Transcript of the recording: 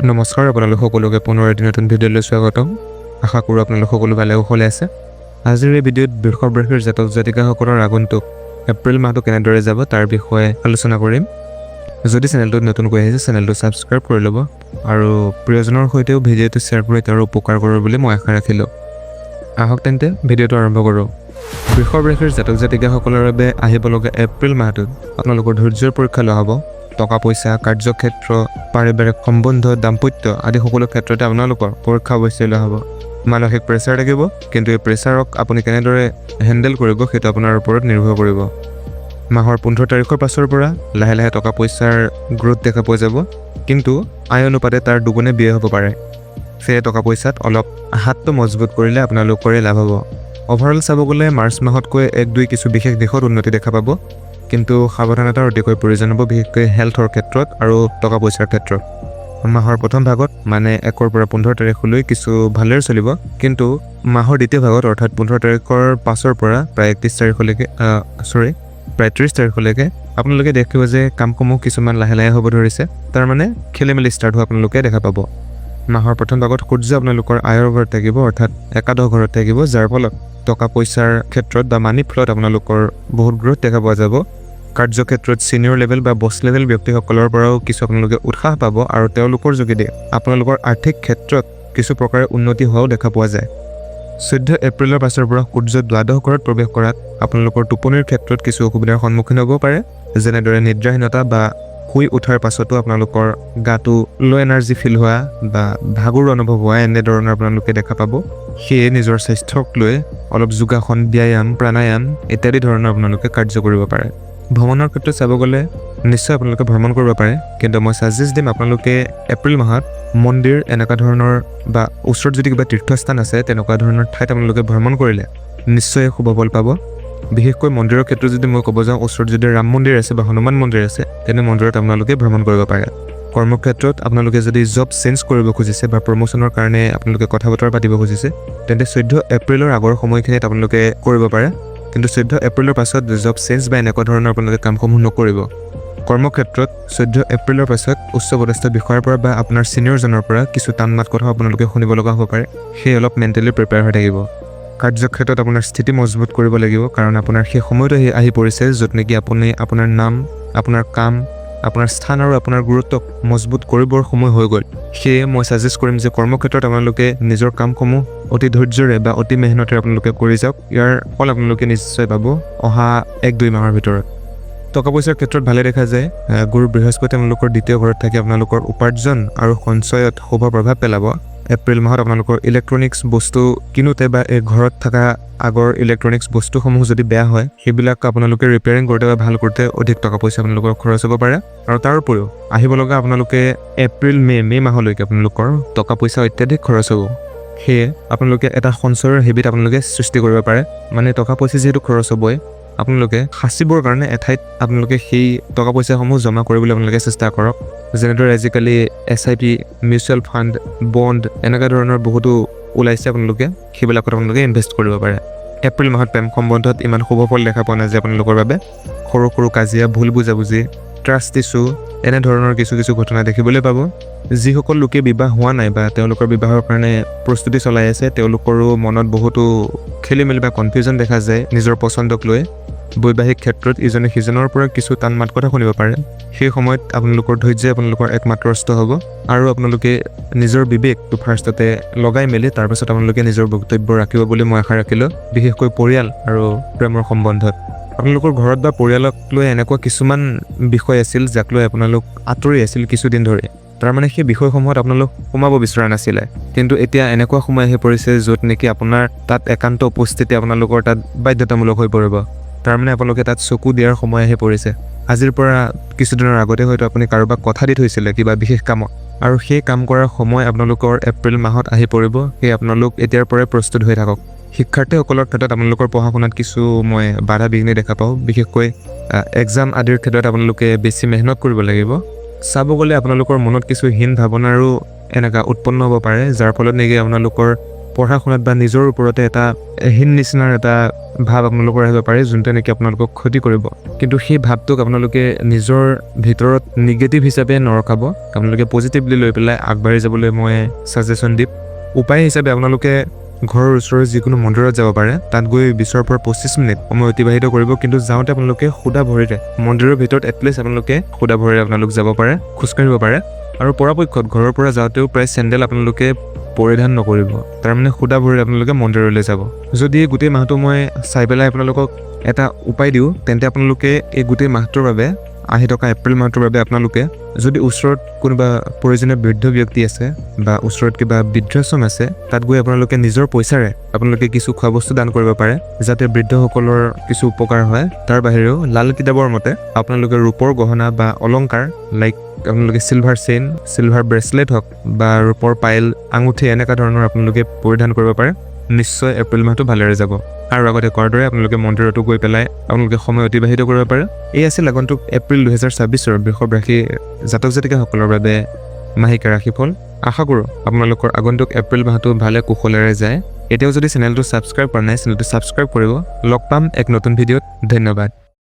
নমস্কাৰ আপোনালোক সকলোকে পুনৰ এটি নতুন ভিডিঅ'লৈ স্বাগতম। আশা কৰোঁ আপোনালোক সকলো ভালে কুশলে আছে। আজিৰ এই ভিডিঅ'ত বৃষভ ৰাশিৰ জাতক জাতিকাসকলৰ আগন্তুক এপ্ৰিল মাহটো কেনেদৰে যাব তাৰ বিষয়ে আলোচনা কৰিম। যদি চেনেলটোত নতুনকৈ আহিছে চেনেলটো ছাবস্ক্ৰাইব কৰি ল'ব আৰু প্ৰিয়জনৰ সৈতেও ভিডিঅ'টো শ্বেয়াৰ কৰি তেওঁৰ উপকাৰ কৰিব বুলি মই আশা ৰাখিলোঁ। আহক তেন্তে ভিডিঅ'টো আৰম্ভ কৰোঁ। বৃষভ ৰাশিৰ জাতক জাতিকাসকলৰ বাবে আহিবলগা এপ্ৰিল মাহটোত আপোনালোকৰ ধৈৰ্য্যৰ পৰীক্ষা লোৱা হ'ব। টকা পইচা, কাৰ্যক্ষেত্ৰ, পাৰিবাৰিক সম্বন্ধ, দাম্পত্য আদি সকলো ক্ষেত্ৰতে আপোনালোকৰ পৰীক্ষা অৱশ্যে লোৱা হ'ব। মানসিক প্ৰেছাৰ থাকিব, কিন্তু এই প্ৰেছাৰক আপুনি কেনেদৰে হেণ্ডেল কৰিব সেইটো আপোনাৰ ওপৰত নিৰ্ভৰ কৰিব। মাহৰ 15 তাৰিখৰ পাছৰ পৰা লাহে লাহে টকা পইচাৰ গ্ৰোথ দেখা পোৱা যাব, কিন্তু আয় অনুপাতে তাৰ দুগুণে ব্যয় হ'ব পাৰে। সেয়ে টকা পইচাত অলপ হাতটো মজবুত কৰিলে আপোনালোকৰে লাভ হ'ব। অভাৰঅল চাব গ'লে মাৰ্চ মাহতকৈ 1-2 কিছু বিশেষ দিশত উন্নতি দেখা পাব, কিন্তু সাৱধানতাৰ অতিকৈ প্ৰয়োজন হ'ব, বিশেষকৈ হেল্থৰ ক্ষেত্ৰত আৰু টকা পইচাৰ ক্ষেত্ৰত। মাহৰ প্ৰথম ভাগত মানে 1 পৰা 15 তাৰিখলৈ কিছু ভালেৰে চলিব, কিন্তু মাহৰ দ্বিতীয় ভাগত অৰ্থাৎ 15 তাৰিখৰ পাছৰ পৰা প্ৰায় 30 তাৰিখলৈকে আপোনালোকে দেখিব যে কামসমূহ কিছুমান লাহে লাহে হ'ব ধৰিছে, তাৰমানে খেলিমেলি ষ্টাৰ্ট হোৱা আপোনালোকে দেখা পাব। মাহৰ প্ৰথম ভাগত সূৰ্য আপোনালোকৰ আয়ৰ ঘৰত থাকিব, অৰ্থাৎ একাদশ ঘৰত থাকিব, যাৰ ফলত টকা পইচাৰ ক্ষেত্ৰত বা মানি ফ্ল'ত আপোনালোকৰ বহুত গ্ৰোথ দেখা পোৱা যাব। কাৰ্যক্ষেত্ৰত ছিনিয়ৰ লেভেল বা বছ লেভেল ব্যক্তিসকলৰ পৰাও কিছু আপোনালোকে উৎসাহ পাব আৰু তেওঁলোকৰ যোগেদি আপোনালোকৰ আৰ্থিক ক্ষেত্ৰত কিছু প্ৰকাৰে উন্নতি হোৱাও দেখা পোৱা যায়। 14 এপ্ৰিলৰ পাছৰ পৰা সূৰ্য দ্বাদশ ঘৰত প্ৰৱেশ কৰাত আপোনালোকৰ টোপনিৰ ক্ষেত্ৰত কিছু অসুবিধাৰ সন্মুখীন হ'ব পাৰে, যেনেদৰে নিদ্ৰাহীনতা বা শুই উঠাৰ পাছতো আপোনালোকৰ গাটো ল' এনাৰ্জি ফিল হোৱা বা ভাগৰুৱা অনুভৱ হোৱা এনেধৰণৰ আপোনালোকে দেখা পাব। সেয়ে নিজৰ স্বাস্থ্যক লৈ অলপ যোগাসন, ব্যায়াম, প্ৰাণায়াম ইত্যাদি ধৰণৰ আপোনালোকে কাৰ্য কৰিব পাৰে। ভ্ৰমণৰ ক্ষেত্ৰত চাব গ'লে নিশ্চয় আপোনালোকে ভ্ৰমণ কৰিব পাৰে, কিন্তু মই ছাজেষ্ট দিম আপোনালোকে এপ্ৰিল মাহত মন্দিৰ এনেকুৱা ধৰণৰ বা ওচৰত যদি কিবা তীৰ্থস্থান আছে তেনেকুৱা ধৰণৰ ঠাইত আপোনালোকে ভ্ৰমণ কৰিলে নিশ্চয় শুভ ফল পাব। বিশেষকৈ মন্দিৰৰ ক্ষেত্ৰত যদি মই ক'ব যাওঁ, ওচৰত যদি ৰাম মন্দিৰ আছে বা হনুমান মন্দিৰ আছে তেনে মন্দিৰত আপোনালোকে ভ্ৰমণ কৰিব পাৰে। কৰ্মক্ষেত্ৰত আপোনালোকে যদি জব চেঞ্জ কৰিব খুজিছে বা প্ৰমোশ্যনৰ কাৰণে আপোনালোকে কথা বতৰা পাতিব খুজিছে তেন্তে 14 এপ্ৰিলৰ আগৰ সময়খিনিত আপোনালোকে কৰিব পাৰে, কিন্তু 14 এপ্ৰিলৰ পাছত জব চেঞ্জ বা এনেকুৱা ধৰণৰ আপোনালোকে কামসমূহ নকৰিব। কৰ্মক্ষেত্ৰত 14 এপ্ৰিলৰ পাছত উচ্চপদস্থ বিষয়াৰ পৰা বা আপোনাৰ ছিনিয়ৰজনৰ পৰা কিছু টান মাত কথা আপোনালোকে শুনিব লগা হ'ব পাৰে, সেয়ে অলপ মেণ্টেলি প্ৰিপেয়াৰ হৈ থাকিব। কাৰ্যক্ষেত্ৰত আপোনাৰ স্থিতি মজবুত কৰিব লাগিব, কাৰণ আপোনাৰ সেই সময়টো আহি পৰিছে য'ত নেকি আপুনি আপোনাৰ নাম, আপোনাৰ কাম, আপোনাৰ স্থান আৰু আপোনাৰ গুৰুত্বক মজবুত কৰিবৰ সময় হৈ গ'ল। সেয়ে মই ছাজেষ্ট কৰিম যে কৰ্মক্ষেত্ৰত আপোনালোকে নিজৰ কামসমূহ অতি ধৈৰ্য্যৰে বা অতি মেহনতেৰে আপোনালোকে কৰি যাওক। ইয়াৰ ফল আপোনালোকে নিশ্চয় পাব অহা 1-2 মাহৰ ভিতৰত। টকা পইচাৰ ক্ষেত্ৰত ভালে দেখা যায়। গুৰু বৃহস্পতি আপোনালোকৰ দ্বিতীয় ঘৰত থাকি আপোনালোকৰ উপাৰ্জন আৰু সঞ্চয়ত শুভ প্ৰভাৱ পেলাব। এপ্ৰিল মাহত আপোনালোকৰ ইলেক্ট্ৰনিক্স বস্তু কিনোতে বা এই ঘৰত থকা আগৰ ইলেক্ট্ৰনিক্স বস্তুসমূহ যদি বেয়া হয় সেইবিলাক আপোনালোকে ৰিপেয়াৰিং কৰোঁতে বা ভাল কৰোঁতে অধিক টকা পইচা আপোনালোকৰ খৰচ হ'ব পাৰে। আৰু তাৰ উপৰিও আহিব লগা আপোনালোকে এপ্ৰিল মে মাহলৈকে আপোনালোকৰ টকা পইচা অত্যাধিক খৰচ হ'ব। সেয়ে আপোনালোকে এটা সঞ্চয়ৰ হেবিট আপোনালোকে সৃষ্টি কৰিব পাৰে, মানে টকা পইচা যিহেতু খৰচ হ'বই, আপোনালোকে সাঁচিবৰ কাৰণে এঠাইত আপোনালোকে সেই টকা পইচাসমূহ জমা কৰিবলৈ আপোনালোকে চেষ্টা কৰক। যেনেদৰে আজিকালি SIP, মিউচুৱেল ফাণ্ড, বণ্ড এনেকুৱা ধৰণৰ বহুতো ওলাইছে, আপোনালোকে সেইবিলাকত আপোনালোকে ইনভেষ্ট কৰিব পাৰে। এপ্ৰিল মাহত প্ৰেম সম্বন্ধত ইমান শুভ ফল দেখা পোৱা নাযায় আপোনালোকৰ বাবে। সৰু সৰু কাজিয়া, ভুল বুজাবুজি, ট্ৰাষ্ট ইছ্যু এনেধৰণৰ কিছু ঘটনা দেখিবলৈ পাব। যিসকল লোকে বিবাহ হোৱা নাই বা তেওঁলোকৰ বিবাহৰ কাৰণে প্ৰস্তুতি চলাই আছে তেওঁলোকৰো মনত বহুতো খেলি মেলি বা কনফিউজন দেখা যায় নিজৰ পচন্দক লৈ। বৈবাহিক ক্ষেত্ৰত ইজনে সিজনৰ পৰা কিছু টান মাত কথা শুনিব পাৰে। সেই সময়ত আপোনালোকৰ ধৈৰ্য্য আপোনালোকৰ একমাত্ৰ অস্ত্ৰ হ'ব আৰু আপোনালোকে নিজৰ বিবেকটো ফাৰ্ষ্টতে লগাই মেলি তাৰপাছত আপোনালোকে নিজৰ বক্তব্য ৰাখিব বুলি মই আশা ৰাখিলোঁ। বিশেষকৈ পৰিয়াল আৰু প্ৰেমৰ সম্বন্ধত আপোনালোকৰ ঘৰত বা পৰিয়ালক লৈ এনেকুৱা কিছুমান বিষয় আছিল যাক লৈ আপোনালোক আঁতৰি আছিল কিছুদিন ধৰি, তাৰমানে সেই বিষয়সমূহত আপোনালোক সোমাব বিচৰা নাছিলে, কিন্তু এতিয়া এনেকুৱা সময় আহি পৰিছে য'ত নেকি আপোনাৰ তাত একান্ত উপস্থিতি আপোনালোকৰ তাত বাধ্যতামূলক হৈ পৰিব। তাৰমানে আপোনালোকে তাত চকু দিয়াৰ সময় আহি পৰিছে। আজিৰ পৰা কিছুদিনৰ আগতে হয়তো আপুনি কাৰোবাক কথা দি থৈছিলে কিবা বিশেষ কামত, আৰু সেই কাম কৰাৰ সময় আপোনালোকৰ এপ্ৰিল মাহত আহি পৰিব। সেয়ে আপোনালোক এতিয়াৰ পৰাই প্ৰস্তুত হৈ থাকক। শিক্ষাৰ্থীসকলৰ ক্ষেত্ৰত আপোনালোকৰ পঢ়া শুনাত কিছু মই বাধা বিঘ্নি দেখা পাওঁ, বিশেষকৈ এক্সাম আদিৰ ক্ষেত্ৰত আপোনালোকে বেছি মেহনত কৰিব লাগিব। চাব গ'লে আপোনালোকৰ মনত কিছু হীন ভাৱনাৰো এনেকুৱা উৎপন্ন হ'ব পাৰে, যাৰ ফলত নেকি আপোনালোকৰ পঢ়া শুনাত বা নিজৰ ওপৰতে এটা হীন নিচিনাৰ এটা ভাৱ আপোনালোকৰ আহিব পাৰে যোনটোৱে নেকি আপোনালোকক ক্ষতি কৰিব, কিন্তু সেই ভাৱটোক আপোনালোকে নিজৰ ভিতৰত নিগেটিভ হিচাপে নৰখাব, আপোনালোকে পজিটিভলি লৈ পেলাই আগবাঢ়ি যাবলৈ মই ছাজেশ্যন দিম। উপায় হিচাপে আপোনালোকে ঘৰৰ ওচৰৰ যিকোনো মন্দিৰত যাব পাৰে, তাত গৈ 20 পৰা 25 মিনিট সময় অতিবাহিত কৰিব, কিন্তু যাওঁতে আপোনালোকে সুদা ভৰিৰে মন্দিৰৰ ভিতৰত এটলিষ্ট আপোনালোকে সুদা ভৰিৰে আপোনালোক যাব পাৰে, খোজকাঢ়িব পাৰে। আৰু পৰাপক্ষত ঘৰৰ পৰা যাওঁতেও প্ৰায় চেণ্ডেল আপোনালোকে পৰিধান নকৰিব, তাৰমানে সুদা ভৰিৰে আপোনালোকে মন্দিৰলৈ যাব। যদি গোটেই মাহটো মই চাই পেলাই আপোনালোকক এটা উপায় দিওঁ, তেন্তে আপোনালোকে এই গোটেই মাহটোৰ বাবে আহি থকা এপ্ৰিল মাহটোৰ বাবে আপোনালোকে যদি ওচৰত কোনোবা প্ৰয়োজনীয় বৃদ্ধ ব্যক্তি আছে বা ওচৰত কিবা বৃদ্ধাশ্ৰম আছে, তাত গৈ আপোনালোকে নিজৰ পইচাৰে আপোনালোকে কিছু খোৱা বস্তু দান কৰিব পাৰে, যাতে বৃদ্ধসকলৰ কিছু উপকাৰ হয়। তাৰ বাহিৰেও লাল কিতাপৰ মতে আপোনালোকে ৰূপৰ গহনা বা অলংকাৰ লাইক আপোনালোকে চিলভাৰ চেইন, চিলভাৰ ব্ৰেচলেট হওক বা ৰূপৰ পাইল, আঙুঠি এনেকুৱা ধৰণৰ আপোনালোকে পৰিধান কৰিব পাৰে। নিশ্চয় এপ্ৰিল মাহটো ভালেৰে যাব। আৰু আগতে কোৱাৰ দৰে আপোনালোকে মন্দিৰতো গৈ পেলাই আপোনালোকে সময় অতিবাহিত কৰিব পাৰে। এই আছিল আগন্তুক এপ্ৰিল 2026 বৃষভ ৰাশি জাতক জাতিকাসকলৰ বাবে মাহিকা ৰাশিফল। আশা কৰোঁ আপোনালোকৰ আগন্তুক এপ্ৰিল মাহটো ভালে কুশলেৰে যায়। এতিয়াও যদি চেনেলটো ছাবস্ক্ৰাইব কৰা নাই, চেনেলটো ছাবস্ক্ৰাইব কৰিব। লগ পাম এক নতুন ভিডিঅ'ত। ধন্যবাদ।